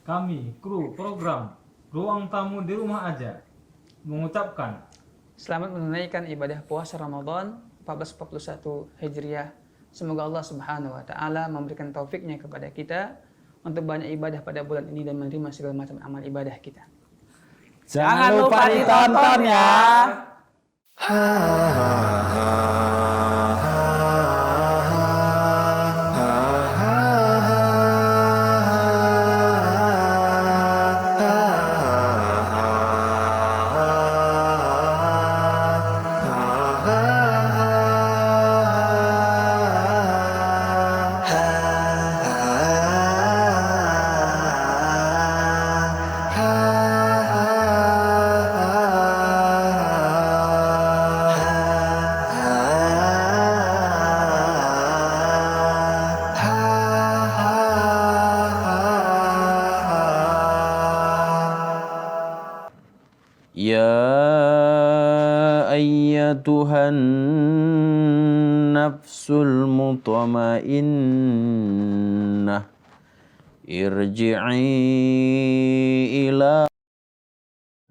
kami, kru program Ruang Tamu di Rumah Aja, mengucapkan selamat menunaikan ibadah puasa Ramadan 1441 Hijriah. Semoga Allah Subhanahu wa taala memberikan taufiknya kepada kita untuk banyak ibadah pada bulan ini dan menerima segala macam amal ibadah kita. Jangan lupa ditonton ya. Ya ayyatuhan nafsul mutmainnah irji'i ila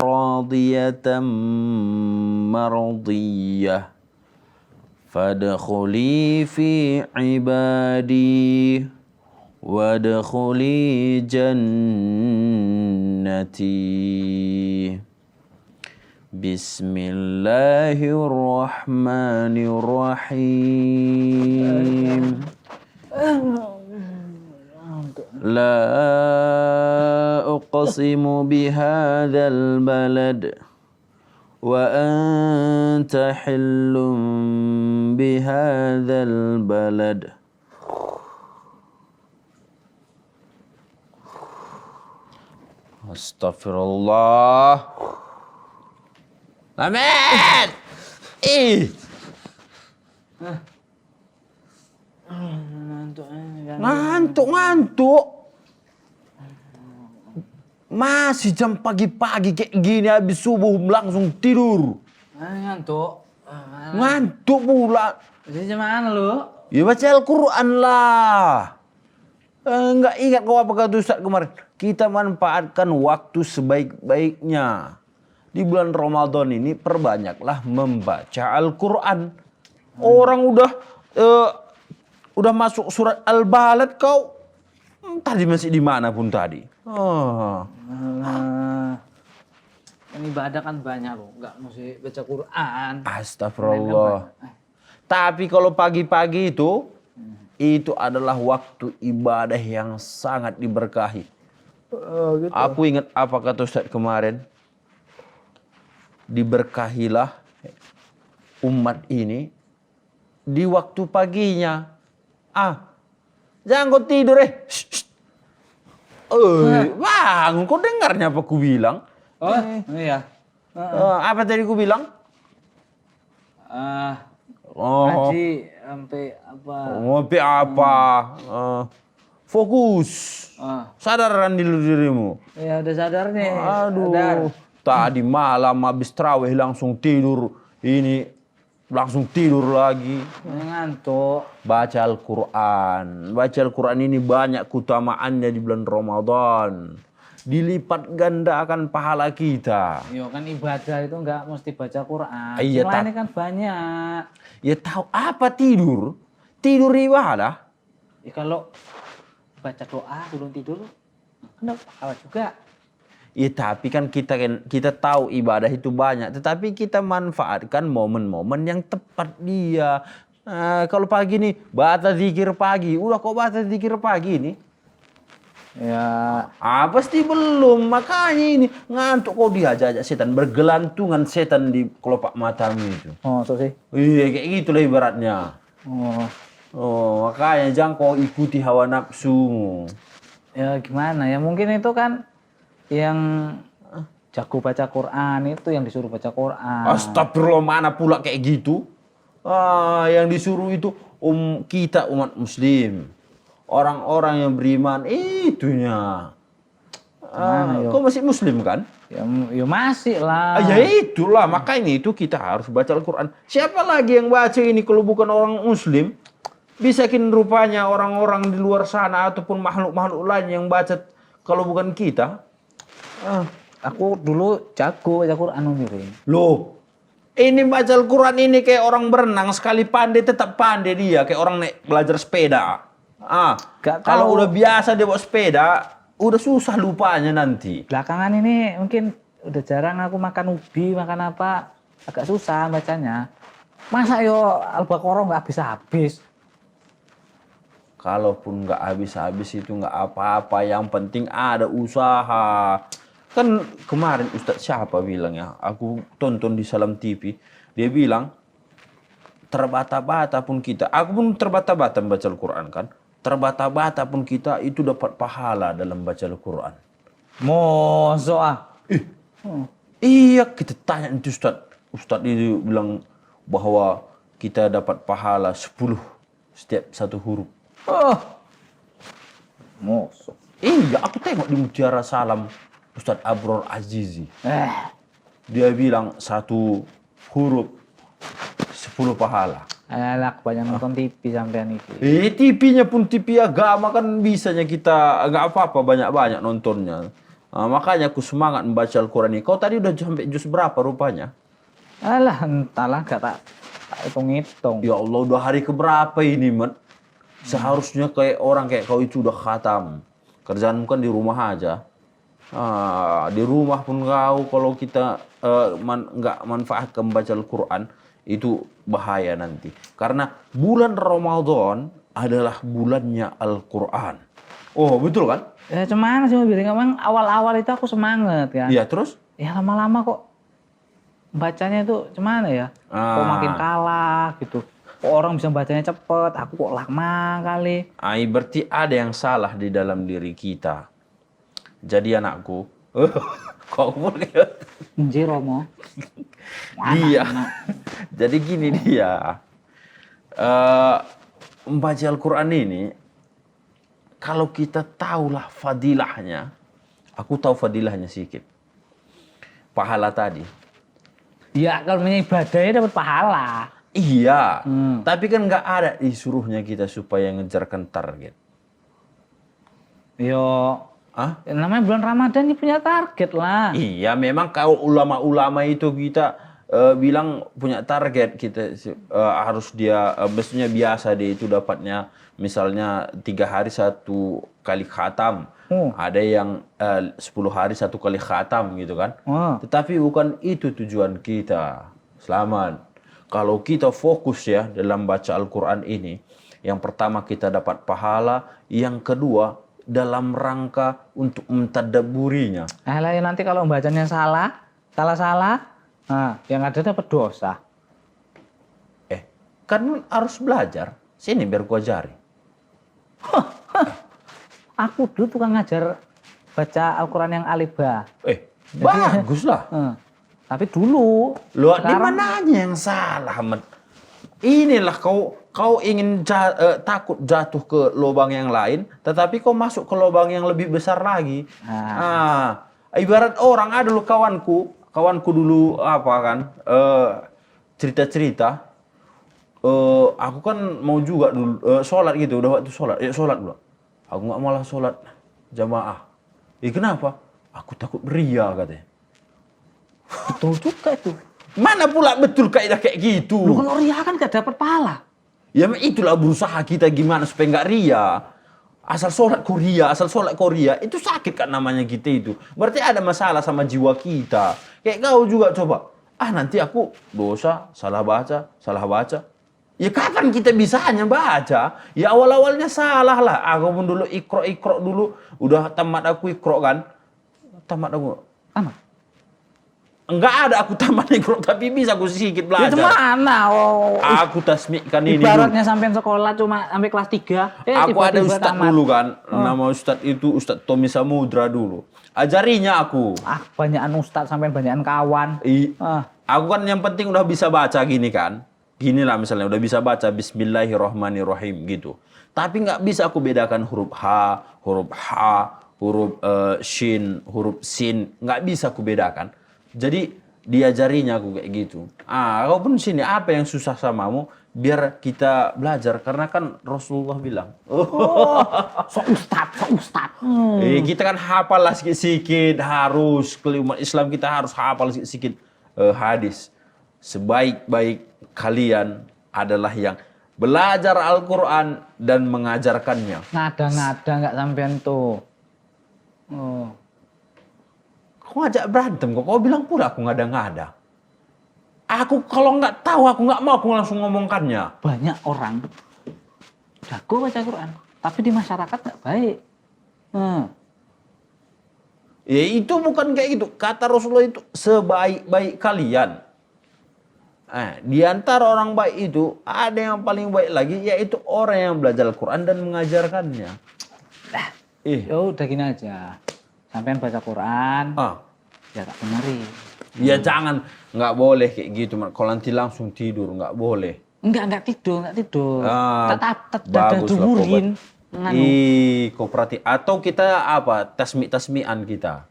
radiyatan mardiyah fadkhuli fi ibadi wadkhuli jannati. Bismillahirrahmanirrahim. La uqsimu bihadzal balad wa anta hillum bihadzal balad. Astagfirullah. Amin. Ngantuk. Masih jam pagi-pagi kayak gini, habis subuh langsung tidur. Ngantuk. Ngantuk pula. Jadi gimana lu? Ya baca Al-Quran lah. Enggak ingat kau apa kata Ustaz kemarin. Kita manfaatkan waktu sebaik-baiknya. Di bulan Ramadan ini perbanyaklah membaca Al-Quran. Orang udah masuk surat Al-Balad kau. Tadi masih di mana pun tadi. Kan ibadah kan banyak loh, nggak mesti baca Quran. Astagfirullah. Tapi kalau pagi-pagi itu adalah waktu ibadah yang sangat diberkahi. Gitu. Aku ingat apa kata Ustaz kemarin. Diberkahilah umat ini di waktu paginya. Jangan kau tidur bangun, kau dengarnya apa ku bilang? Oh iya. Apa tadi ku bilang? Ngaji sampai apa? Ngopi apa? Fokus. Sadaran dirimu. Ya udah sadar nih. Aduh. Sadar. Tadi malam habis tarawih langsung tidur. Ini langsung tidur lagi. Ngantuk. Baca Al-Quran. Baca Al-Quran ini banyak keutamaannya di bulan Ramadan. Dilipat gandakan pahala kita. Yo kan ibadah itu nggak mesti baca Quran. Iya, Yang lainnya kan banyak. Ya tahu apa tidur? Tidur ibadah. Ya kalau baca doa sebelum tidur, kenapa pahala juga? Ya tapi kan kita tahu ibadah itu banyak, tetapi kita manfaatkan momen-momen yang tepat dia. Kalau pagi nih baca zikir pagi, udah kok baca zikir pagi nih? Ya, Pasti belum, makanya ini ngantuk kau diajak setan, bergelantungan setan di kelopak matamu itu. oh tuh sih. Iya kayak gitulah ibaratnya. Makanya jangan kau ikuti hawa nafsumu. Ya gimana ya, mungkin itu kan yang jago baca Quran itu yang disuruh baca Quran. Astagfirullah, mana pula kayak gitu? Yang disuruh itu kita umat muslim. Orang-orang yang beriman itunya. Kau masih muslim kan? Ya masih lah. Ya itulah, makanya itu kita harus baca Al-Quran. Siapa lagi yang baca ini kalau bukan orang muslim? Bisakin rupanya orang-orang di luar sana ataupun makhluk-makhluk lain yang baca Kalau bukan kita. Aku dulu jago baca Quran Miring. Loh, ini baca Al-Quran ini kayak orang berenang, sekali pandai tetap pandai dia, kayak orang naik belajar sepeda. Gak Kalau tahu. udah biasa dia bawa sepeda, udah susah lupanya nanti. Belakangan ini mungkin udah jarang aku makan ubi, makan apa, agak susah bacanya. Masa yo Al-Baqarah nggak habis-habis? Kalaupun nggak habis-habis itu nggak apa-apa, yang penting ada usaha. Kan kemarin Ustadz siapa bilang ya, aku tonton di Salam TV, dia bilang terbata-bata pun kita, aku pun terbata-bata membaca Al-Quran kan, terbata-bata pun kita itu dapat pahala dalam baca Al-Quran. Mosok ah. Iya, kita tanya itu Ustadz itu bilang bahwa kita dapat pahala 10 setiap satu huruf. Mosok. Iya, aku tengok di Mutiara Salam Ustadz Abror Azizi. Dia bilang satu huruf 10 pahala. Alah, banyak nonton TV sampean iki. TV-nya pun TV agama kan bisanya kita nggak apa-apa banyak-banyak nontonnya. Makanya aku semangat membaca Al-Quran ini. Kau tadi udah sampai juz berapa rupanya? Alah, entahlah gak tak hitung-hitung. Ya Allah, udah hari keberapa ini, Mat? Seharusnya kayak orang kayak kau itu udah khatam. Kerjaan kan di rumah aja. Di rumah pun kau kalau kita nggak manfaatkan membaca Al-Quran, itu bahaya nanti. Karena bulan Ramadan adalah bulannya Al-Quran. Oh, betul kan? Ya cuman sih bilang emang awal-awal itu aku semangat kan. Iya, terus? Ya lama-lama kok bacanya itu gimana ya? Kok makin kalah gitu. Kok orang bisa bacanya cepet, aku kok lama kali. Berarti ada yang salah di dalam diri kita. Jadi anakku, kok boleh? Anjir Romo. Dia. Jadi gini dia. Membaca Al-Quran ini, kalau kita tahulah fadilahnya, aku tahu fadilahnya sedikit. Pahala tadi. Ya kalau ibadahnya dapat pahala. Iya, tapi kan nggak ada disuruhnya kita supaya ngejarkan target. Yo, namanya bulan Ramadan ini punya target lah. Iya, memang kalau ulama-ulama itu kita bilang punya target, kita harus dia mestinya biasa dia itu dapatnya misalnya 3 hari 1 kali khatam. Ada yang 10 hari 1 kali khatam gitu kan. Tetapi bukan itu tujuan kita. Selamat. Kalau kita fokus ya dalam baca Al-Quran ini, yang pertama kita dapat pahala, yang kedua dalam rangka untuk mentadabburinya. Ya nanti kalau bacanya salah, nah, yang ada dapat dosa. Kan harus belajar. Sini biar gua ajari. Aku dulu tukang ngajar baca Al-Quran yang alif ba. Bagus lah. Tapi dulu. Loh, di mananya yang salah, Ahmad? Inilah kau ingin takut jatuh ke lubang yang lain, tetapi kau masuk ke lubang yang lebih besar lagi. Ibarat orang ada dulu kawanku dulu apa kan cerita-cerita. Aku kan mau juga dulu sholat gitu, udah waktu sholat, sholat dulu. Aku nggak malah sholat jamaah. Kenapa? Aku takut beria katanya. Betul juga itu. Mana pula betul kaidah kayak gitu? Lu kalau ria kan gak dapat pahala. Ya itulah berusaha kita gimana supaya nggak ria. Asal sholat Korea, itu sakit kan namanya kita itu. Berarti ada masalah sama jiwa kita. Kayak kau juga coba. Nanti aku dosa, salah baca. Ya kapan kita bisanya baca? Ya awal-awalnya salah lah. Aku pun dulu ikro dulu. Udah tamat aku ikro kan. Tamat. Enggak ada aku tamat ikro, tapi bisa aku sedikit belajar. Itu mana? Aku tasmikkan ini dulu. Ibaratnya sampai sekolah cuma sampai kelas 3. Aku ada ustadz dulu kan. Nama ustadz itu Ustadz Tommy Samudra dulu. Ajarinya aku. Banyakan ustadz sampai banyakan kawan. Aku kan yang penting udah bisa baca gini kan. Gini lah misalnya udah bisa baca Bismillahirrahmanirrahim gitu. Tapi nggak bisa aku bedakan huruf H, huruf Shin, huruf Sin. Nggak bisa aku bedakan. Jadi diajarinya aku kayak gitu. Kau pun sini, apa yang susah samamu? Biar kita belajar, karena kan Rasulullah bilang. So ustad. Kita kan hafal lah sikit-sikit, harus umat Islam kita harus hafal sikit-sikit hadis. Sebaik-baik kalian adalah yang belajar Al-Quran dan mengajarkannya. Ngada-ngada nggak sampean tuh. Oh. Kau ngajak berantem kok, kau bilang pula aku ngada-ngada. Aku kalau nggak tahu, aku nggak mau, aku langsung ngomongkannya. Banyak orang jago baca Quran, tapi di masyarakat nggak baik. Ya itu bukan kayak gitu. Kata Rasulullah itu sebaik-baik kalian. Di antara orang baik itu ada yang paling baik lagi, yaitu orang yang belajar Al-Quran dan mengajarkannya. Ya udah gini aja, sampean baca Quran, ya tak benerin. Ya jangan, nggak boleh kayak gitu. Kalau nanti langsung tidur, nggak boleh. Enggak tidur. Tak Bagus lah, durin. Kooperatif. Atau kita apa? Tasmi'an kita.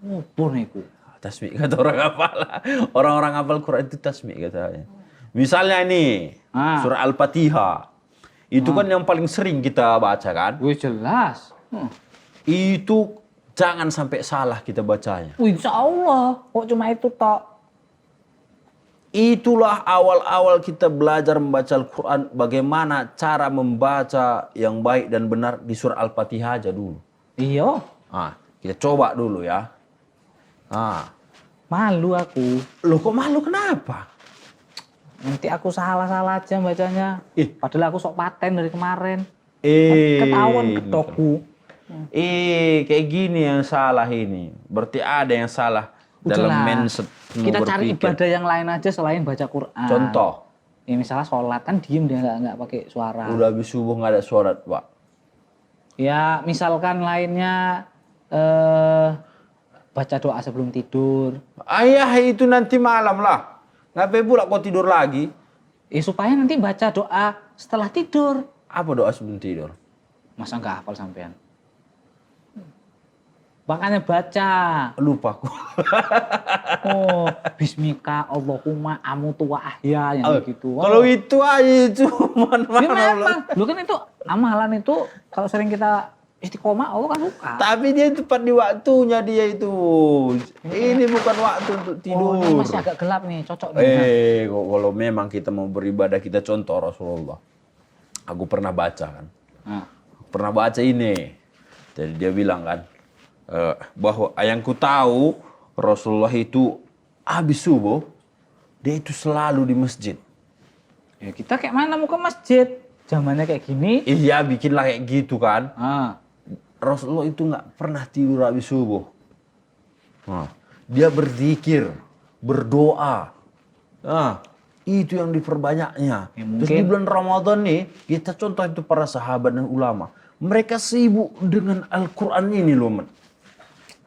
Ngubur niku. Tasmi' kata orang hafal. Orang-orang hafal Quran itu tasmi' katanya. Misalnya ini surah Al-Fatihah. Itu kan yang paling sering kita baca kan? Wih jelas. Itu jangan sampai salah kita bacanya. Insya Allah. Kok cuma itu tok? Itulah awal-awal kita belajar membaca Al-Quran. Bagaimana cara membaca yang baik dan benar di surah Al-Fatihah aja dulu. Iya. Kita coba dulu ya. Malu aku. Loh kok malu kenapa? Nanti aku salah-salah aja bacanya. Padahal aku sok paten dari kemarin. Ketahuan ketokku. Kayak gini yang salah ini. Berarti ada yang salah dalam mindset. Kita cari ibadah yang lain aja selain baca Quran. Contoh? Ya misalnya sholat kan diem dia nggak pakai suara. Udah habis subuh nggak ada sholat, Pak. Ya misalkan lainnya baca doa sebelum tidur. Itu nanti malam lah. Ngapain pula kau tidur lagi? Supaya nanti baca doa setelah tidur. Apa doa sebelum tidur? Masa nggak hafal sampean? Makanya baca. Lupa aku. Bismika Allahumma amutu wa ahya yang gitu. Kalau itu aja itu memang. Lu kan itu amalan itu kalau sering kita istiqomah Allah kan suka. Tapi dia tepat di waktunya dia itu. Ini bukan waktu untuk tidur. Ini masih agak gelap nih, cocok nih. Kalau memang kita mau beribadah, kita contoh Rasulullah. Aku pernah baca kan. Pernah baca ini. Jadi dia bilang kan, bahwa yang ku tahu Rasulullah itu habis subuh, dia itu selalu di masjid. Ya kita kayak mana mau ke masjid? Zamannya kayak gini. Iya bikinlah kayak gitu kan. Rasulullah itu nggak pernah tidur habis subuh. Dia berzikir, berdoa. Itu yang diperbanyaknya. Terus di bulan Ramadan nih, kita contoh itu para sahabat dan ulama. Mereka sibuk dengan Al-Quran ini loh, man.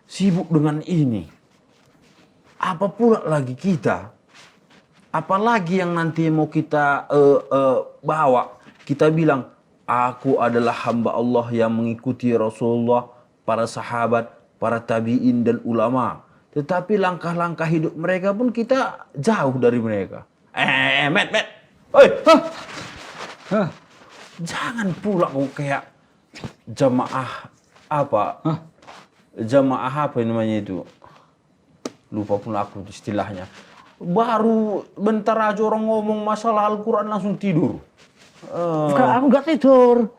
Sibuk dengan ini. Apa pula lagi kita? Apalagi yang nanti mau kita bawa. Kita bilang, aku adalah hamba Allah yang mengikuti Rasulullah, para sahabat, para tabi'in dan ulama. Tetapi langkah-langkah hidup mereka pun kita jauh dari mereka. Matt. Oi. Jangan pula kau kayak jamaah apa? Jamaah apa namanya itu? Lupa pula aku istilahnya. Baru bentar aja orang ngomong masalah Al-Quran langsung tidur. Aku nggak tidur.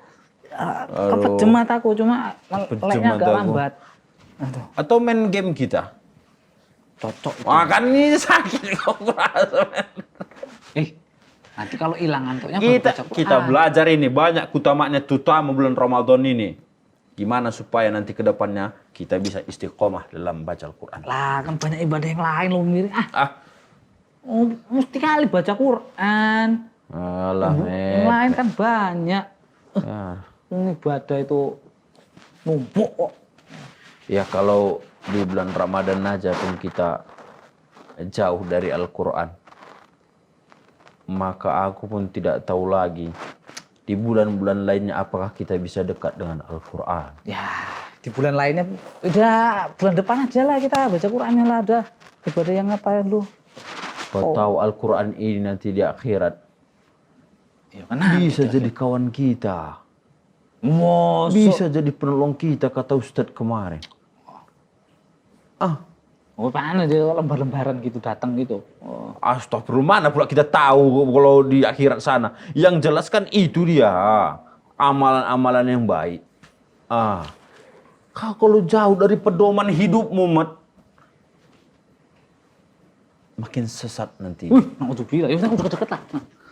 Kepejem mataku, cuma meleknya agak lambat. Atau main game kita? Cocok. Kan ini sakit kok merasa. Nanti kalau hilang ngantuknya kita belajar ini banyak utamanya terutama bulan Ramadan ini. Gimana supaya nanti ke depannya kita bisa istiqomah dalam baca Al-Quran. Lah kan banyak ibadah yang lain loh mirip. Mesti kali baca Quran. Yang lain kan banyak. Ibadah itu numpuk kok. Ya kalau di bulan Ramadan aja pun kita jauh dari Al-Quran. Maka aku pun tidak tahu lagi di bulan-bulan lainnya apakah kita bisa dekat dengan Al-Quran. Ya di bulan lainnya udah bulan depan aja lah kita baca Qurannya lah udah. Ibadah yang ngapain lu? Kau tahu Al-Quran ini nanti di akhirat Ya kan bisa jadi kawan kita. Mosok. Bisa jadi penolong kita, kata Ustadz kemarin. Oh, mana dia lembar-lembaran gitu datang gitu. Oh. Astagfirullah, mana pula kita tahu kalau di akhirat sana. Yang jelas kan itu dia. Amalan-amalan yang baik. Kau kalau jauh dari pedoman hidupmu, Mat, makin sesat nanti. Na'udzubillah. Ya udah deket-deket lah.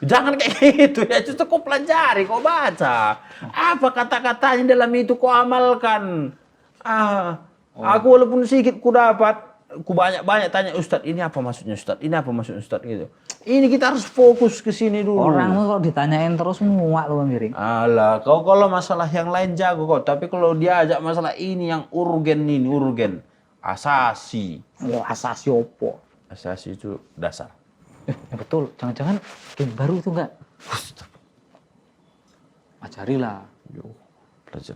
Jangan kayak gitu ya, justru kau pelajari, kau baca. Apa kata-katanya dalam itu kau amalkan. Aku walaupun sedikit ku dapat, ku banyak-banyak tanya Ustadz, ini apa maksudnya Ustadz? Ini apa maksudnya Ustadz gitu. Ini kita harus fokus ke sini dulu. Orang lu kalau ditanyain terus muak lu Miring. Alah, kau kalau masalah yang lain jago kok, tapi kalau diajak masalah ini yang urgen. Asasi. Ya asasi opo. Asasi itu dasar. Ya betul, jangan-jangan game baru itu enggak? Ajarilah. Yo, belajar.